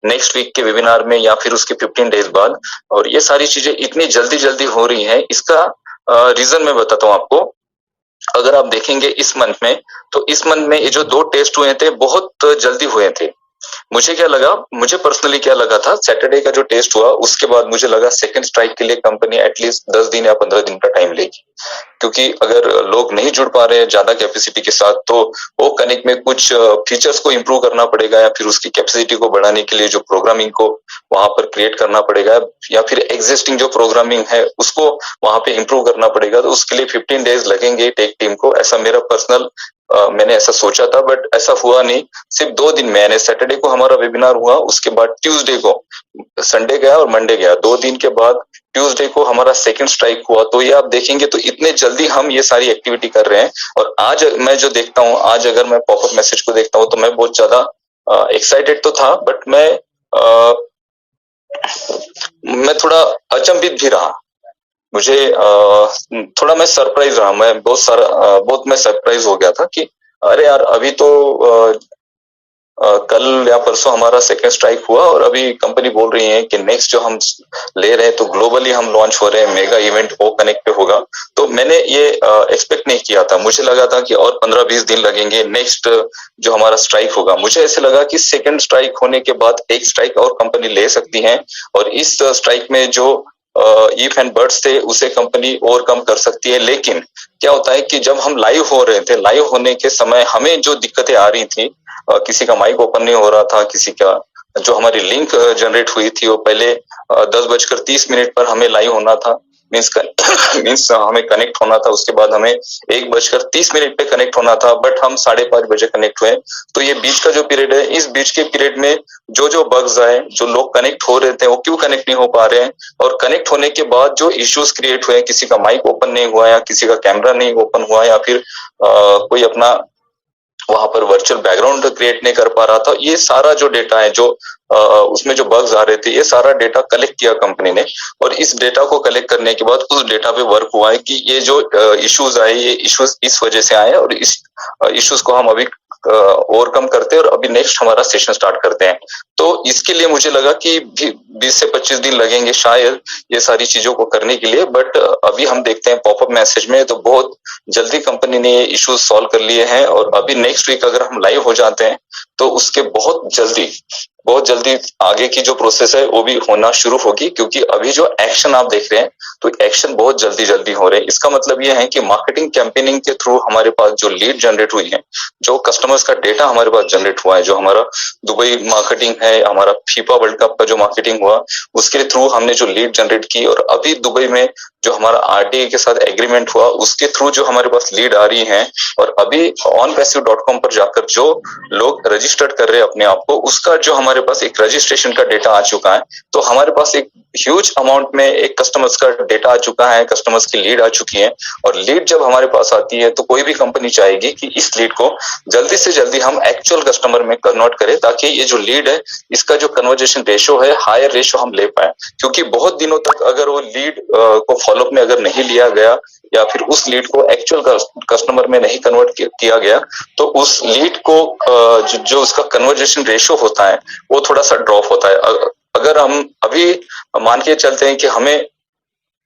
Next week के webinar में या फिर उसके 15 डेज बाद। और ये सारी चीजें इतनी जल्दी जल्दी हो रही हैं, इसका रीजन मैं बताता हूँ आपको। अगर आप देखेंगे इस मंथ में, तो इस मंथ में ये जो 2 टेस्ट हुए थे बहुत जल्दी हुए थे। मुझे पर्सनली क्या लगा था, सैटरडे का जो टेस्ट हुआ उसके बाद मुझे लगा सेकंड स्ट्राइक के लिए कंपनी एटलीस्ट 10 दिन या 15 दिन का टाइम लेगी, क्योंकि अगर लोग नहीं जुड़ पा रहे हैं ज्यादा कैपेसिटी के साथ, तो वो कनेक्ट में कुछ फीचर्स को इम्प्रूव करना पड़ेगा, या फिर उसकी कैपेसिटी को बढ़ाने के लिए जो प्रोग्रामिंग को वहां पर क्रिएट करना पड़ेगा, या फिर एग्जिस्टिंग जो प्रोग्रामिंग है उसको वहां पे इम्प्रूव करना पड़ेगा। तो उसके लिए 15 डेज लगेंगे टेक टीम को, ऐसा मेरा पर्सनल मैंने ऐसा सोचा था, बट ऐसा हुआ नहीं। सिर्फ 2 दिन में, यानी सैटरडे को हमारा वेबिनार हुआ, उसके बाद ट्यूसडे को, संडे गया और मंडे गया, 2 दिन के बाद ट्यूसडे को हमारा सेकंड स्ट्राइक हुआ। तो ये आप देखेंगे तो इतने जल्दी हम ये सारी एक्टिविटी कर रहे हैं। और आज मैं जो देखता हूँ, आज अगर मैं पॉपअप मैसेज को देखता हूँ तो मैं बहुत ज्यादा एक्साइटेड तो था, बट मैं थोड़ा अचंभित भी रहा। मुझे थोड़ा मैं सरप्राइज रहा, मैं बहुत मैं सरप्राइज हो गया था कि अरे यार, अभी तो कल या परसों हमारा सेकंड स्ट्राइक हुआ और अभी कंपनी बोल रही है कि नेक्स्ट जो हम ले रहे हैं तो ग्लोबली हम लॉन्च हो रहे हैं, मेगा इवेंट वो कनेक्ट पे होगा। तो मैंने ये एक्सपेक्ट नहीं किया था। मुझे लगा था कि और 15-20 दिन लगेंगे, नेक्स्ट जो हमारा स्ट्राइक होगा। मुझे ऐसे लगा कि सेकंड स्ट्राइक होने के बाद एक स्ट्राइक और कंपनी ले सकती है, और इस स्ट्राइक में जो इफ एंड बट्स थे उसे कंपनी ओवरकम कर सकती है। लेकिन क्या होता है कि जब हम लाइव हो रहे थे, लाइव होने के समय हमें जो दिक्कतें आ रही थी, किसी का माइक ओपन नहीं हो रहा था, किसी का जो हमारी लिंक जनरेट हुई थी वो पहले 10:30 पर हमें लाइव होना था, मीन्स हमें कनेक्ट होना था, उसके बाद हमें 1:30 पे कनेक्ट होना था, बट हम 5:30 बजे कनेक्ट हुए। तो ये बीच का जो पीरियड है, इस बीच के पीरियड में जो बग्स आए, जो लोग कनेक्ट हो रहे थे वो क्यों कनेक्ट नहीं हो पा रहे हैं, और कनेक्ट होने के बाद जो इश्यूज क्रिएट हुए, किसी का माइक ओपन नहीं हुआ या किसी का कैमरा नहीं ओपन हुआ, या फिर कोई अपना वहां पर वर्चुअल बैकग्राउंड क्रिएट नहीं कर पा रहा था, ये सारा जो डेटा है, जो उसमें जो बग्स आ रहे थे, ये सारा डेटा कलेक्ट किया कंपनी ने। और इस डेटा को कलेक्ट करने के बाद उस डेटा पे वर्क हुआ है कि ये जो इश्यूज आए, ये इश्यूज इस वजह से आए, और इस इश्यूज को हम अभी ओवरकम करते हैं और अभी नेक्स्ट हमारा सेशन स्टार्ट करते हैं। तो इसके लिए मुझे लगा कि 20 से 25 दिन लगेंगे शायद ये सारी चीजों को करने के लिए, बट अभी हम देखते हैं पॉपअप मैसेज में तो बहुत जल्दी कंपनी ने ये इश्यूज सॉल्व कर लिए हैं। और अभी नेक्स्ट वीक अगर हम लाइव हो जाते हैं तो उसके बहुत जल्दी आगे की जो प्रोसेस है वो भी होना शुरू होगी, क्योंकि अभी जो एक्शन आप देख रहे हैं तो एक्शन बहुत जल्दी हो रहे हैं। इसका मतलब ये है कि मार्केटिंग कैंपेनिंग के थ्रू हमारे पास जो लीड जनरेट हुई है, जो कस्टमर्स का डेटा हमारे पास जनरेट हुआ है, जो हमारा दुबई मार्केटिंग है, हमारा फीफा वर्ल्ड कप का जो मार्केटिंग हुआ उसके थ्रू हमने जो लीड जनरेट की, और अभी दुबई में जो हमारा आरटीए के साथ एग्रीमेंट हुआ उसके थ्रू जो हमारे पास लीड आ रही है, और अभी onpassive.com पर जाकर जो लोग रजिस्टर्ड कर रहे हैं अपने आप को, उसका जो हमारे पास एक रजिस्ट्रेशन का डेटा आ चुका है। तो हमारे पास एक ह्यूज अमाउंट में एक कस्टमर्स का डेटा आ चुका है, कस्टमर्स की लीड आ चुकी है। और लीड जब हमारे पास आती है तो कोई भी कंपनी चाहेगी कि इस लीड को जल्दी से जल्दी हम एक्चुअल कस्टमर में कन्वर्ट करें, ताकि ये जो लीड है इसका जो कन्वर्जेशन रेशो है, हायर रेशो हम ले पाए। क्योंकि बहुत दिनों तक अगर वो लीड को फॉलोअप में अगर नहीं लिया गया, या फिर उस लीड को एक्चुअल कस्टमर में नहीं कन्वर्ट किया गया, तो उस लीड को जो उसका कन्वर्जेशन रेशो होता है वो थोड़ा सा ड्रॉप होता है। अगर हम अभी मान के चलते हैं कि हमें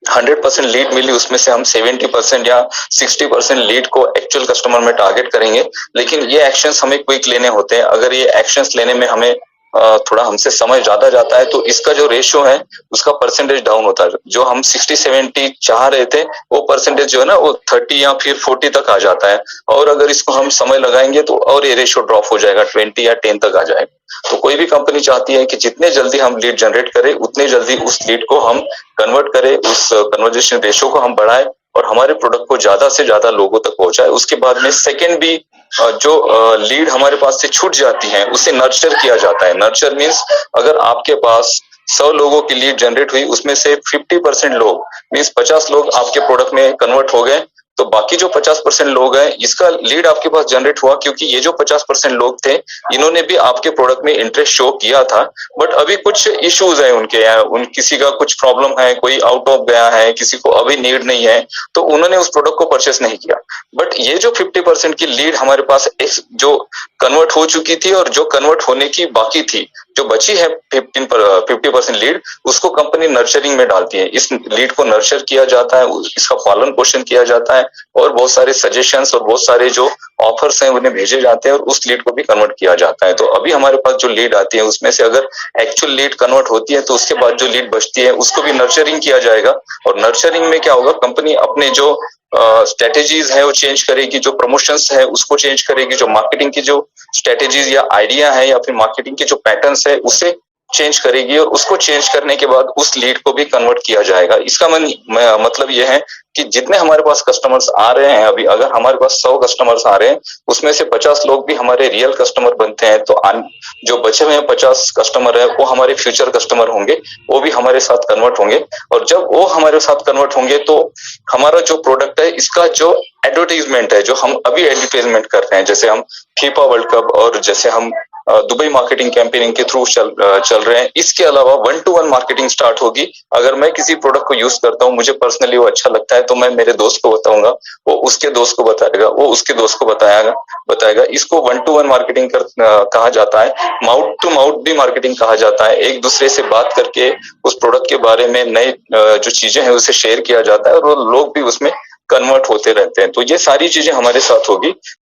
100% लीड मिली, उसमें से हम 70% या 60% लीड को एक्चुअल कस्टमर में टारगेट करेंगे, लेकिन ये एक्शंस हमें क्विक लेने होते हैं। अगर ये एक्शंस लेने में हमें थोड़ा हमसे समय ज्यादा जाता है तो इसका जो रेशियो है उसका परसेंटेज डाउन होता है। जो हम 60-70 चाह रहे थे वो परसेंटेज जो है ना वो 30 या फिर 40 तक आ जाता है, और अगर इसको हम समय लगाएंगे तो और ये रेशियो ड्रॉप हो जाएगा, 20 या 10 तक आ जाएगा। तो कोई भी कंपनी चाहती है कि जितने जल्दी हम लीड जनरेट करें उतने जल्दी उस लीड को हम कन्वर्ट करें, उस कन्वर्जेशन रेशियो को हम बढ़ाएं और हमारे प्रोडक्ट को ज्यादा से ज्यादा लोगों तक पहुंचाए। उसके बाद में सेकेंड भी जो लीड हमारे पास से छूट जाती है उसे नर्चर किया जाता है। नर्चर मीन्स अगर आपके पास 100 लोगों की लीड जनरेट हुई, उसमें से 50% लोग मीन्स 50 लोग आपके प्रोडक्ट में कन्वर्ट हो गए, तो बाकी जो 50% लोग हैं इसका लीड आपके पास जनरेट हुआ, क्योंकि ये जो 50% लोग थे इन्होंने भी आपके प्रोडक्ट में इंटरेस्ट शो किया था, बट अभी कुछ इश्यूज है उनके यहाँ, किसी का कुछ प्रॉब्लम है, कोई आउट ऑफ गया है, किसी को अभी नीड नहीं है, तो उन्होंने उस प्रोडक्ट को परचेस नहीं किया। बट ये जो 50% की लीड हमारे पास जो कन्वर्ट हो चुकी थी और जो कन्वर्ट होने की बाकी थी, जो बची है 50% लीड, उसको कंपनी नर्चरिंग में डालती है। इस लीड को नर्चर किया जाता है, इसका पालन पोषण किया जाता है और बहुत सारे सजेशंस और बहुत सारे जो ऑफर्स हैं उन्हें भेजे जाते हैं और उस लीड को भी कन्वर्ट किया जाता है। तो अभी हमारे पास जो लीड आती है उसमें से अगर एक्चुअल लीड कन्वर्ट होती है तो उसके बाद जो लीड बचती है उसको भी नर्चरिंग किया जाएगा। और नर्चरिंग में क्या होगा, कंपनी अपने जो स्ट्रेटेजीज है वो चेंज करेगी, जो प्रमोशंस है उसको चेंज करेगी, जो मार्केटिंग की जो स्ट्रेटेजीज या आइडिया है या फिर मार्केटिंग के जो पैटर्न्स है उसे चेंज करेगी और उसको चेंज करने के बाद उस लीड को भी कन्वर्ट किया जाएगा। इसका मतलब ये है कि जितने हमारे पास कस्टमर्स आ रहे हैं, अभी अगर हमारे पास 100 कस्टमर्स आ रहे हैं उसमें से 50 लोग भी हमारे रियल कस्टमर बनते हैं, तो जो बचे हुए 50 कस्टमर है वो हमारे फ्यूचर कस्टमर होंगे, वो भी हमारे साथ कन्वर्ट होंगे। और जब वो हमारे साथ कन्वर्ट होंगे तो हमारा जो प्रोडक्ट है इसका जो एडवर्टीजमेंट है, जो हम अभी एडवर्टीजमेंट कर रहे हैं, जैसे हम फीफा वर्ल्ड कप और जैसे हम दुबई मार्केटिंग कैंपेनिंग के थ्रू चल रहे हैं, इसके अलावा 1-to-1 मार्केटिंग स्टार्ट होगी। अगर मैं किसी प्रोडक्ट को यूज करता हूँ, मुझे पर्सनली वो अच्छा लगता है, तो मैं मेरे दोस्त को बताऊंगा, वो उसके दोस्त को बताएगा, वो उसके दोस्त को बताएगा। इसको 1-to-1 मार्केटिंग कहा जाता है। माउथ टू माउथ भी मार्केटिंग कहा जाता है। एक दूसरे से बात करके उस प्रोडक्ट के बारे में नए जो चीजें हैं उसे शेयर किया जाता है और वो लोग भी उसमें कन्वर्ट होते रहते हैं। तो ये सारी चीजें हमारे साथ होगी।